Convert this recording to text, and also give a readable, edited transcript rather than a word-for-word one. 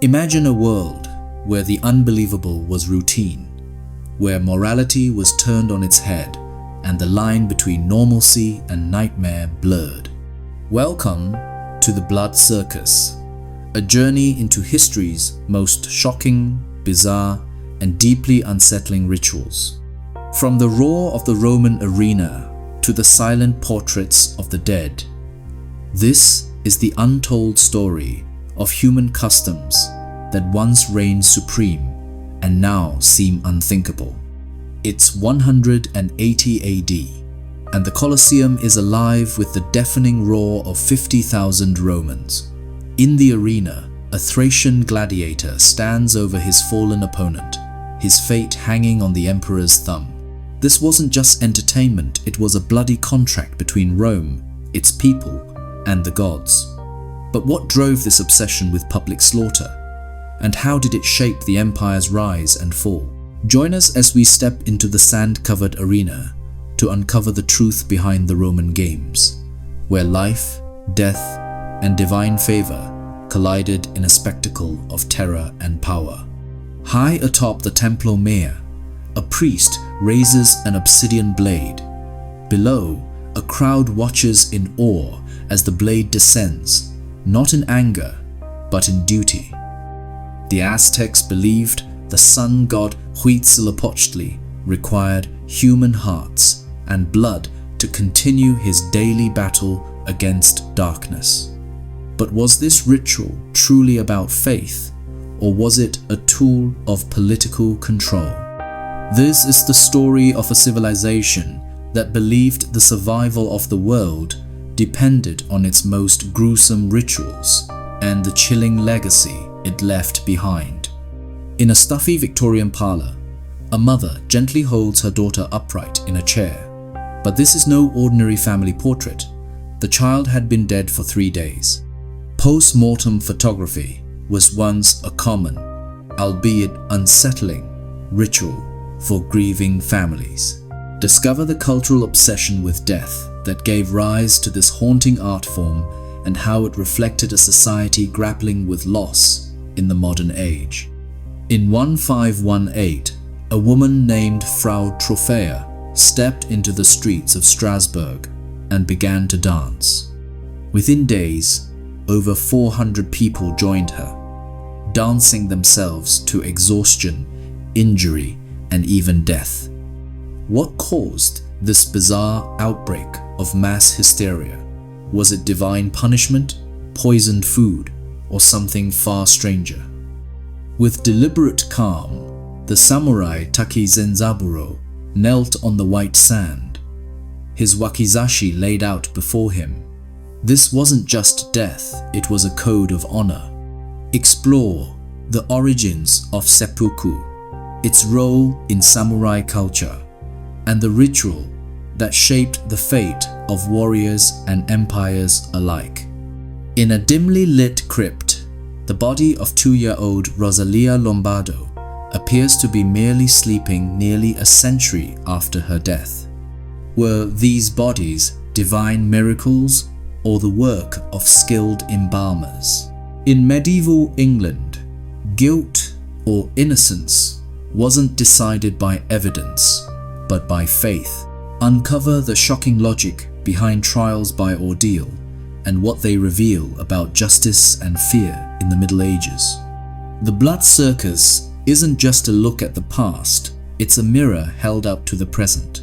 Imagine a world where the unbelievable was routine, where morality was turned on its head and the line between normalcy and nightmare blurred. Welcome to the Blood Circus, a journey into history's most shocking, bizarre, and deeply unsettling rituals. From the roar of the Roman arena to the silent portraits of the dead, this is the untold story of human customs that once reigned supreme and now seem unthinkable. It's 180 AD, and the Colosseum is alive with the deafening roar of 50,000 Romans. In the arena, a Thracian gladiator stands over his fallen opponent, his fate hanging on the emperor's thumb. This wasn't just entertainment, it was a bloody contract between Rome, its people, and the gods. But what drove this obsession with public slaughter? And how did it shape the empire's rise and fall? Join us as we step into the sand-covered arena to uncover the truth behind the Roman games, where life, death, and divine favor collided in a spectacle of terror and power. High atop the Templo Mayor, a priest raises an obsidian blade. Below, a crowd watches in awe as the blade descends, not in anger, but in duty. The Aztecs believed the sun god Huitzilopochtli required human hearts and blood to continue his daily battle against darkness. But was this ritual truly about faith, or was it a tool of political control? This is the story of a civilization that believed the survival of the world depended on its most gruesome rituals and the chilling legacy it left behind. In a stuffy Victorian parlor, a mother gently holds her daughter upright in a chair. But this is no ordinary family portrait. The child had been dead for 3 days. Post-mortem photography was once a common, albeit unsettling, ritual for grieving families. Discover the cultural obsession with death that gave rise to this haunting art form and how it reflected a society grappling with loss in the modern age. In 1518, a woman named Frau Trophäa stepped into the streets of Strasbourg and began to dance. Within days, over 400 people joined her, dancing themselves to exhaustion, injury, and even death. What caused this bizarre outbreak of mass hysteria? Was it divine punishment, poisoned food, or something far stranger? With deliberate calm, the samurai Taki Zenzaburo knelt on the white sand, his wakizashi laid out before him. This wasn't just death, it was a code of honor. Explore the origins of seppuku, its role in samurai culture, and the ritual that shaped the fate of warriors and empires alike. In a dimly lit crypt, the body of 2-year-old Rosalia Lombardo appears to be merely sleeping nearly a century after her death. Were these bodies divine miracles or the work of skilled embalmers? In medieval England, guilt or innocence wasn't decided by evidence, but by faith. Uncover the shocking logic behind trials by ordeal and what they reveal about justice and fear in the Middle Ages. The Blood Circus isn't just a look at the past, it's a mirror held up to the present.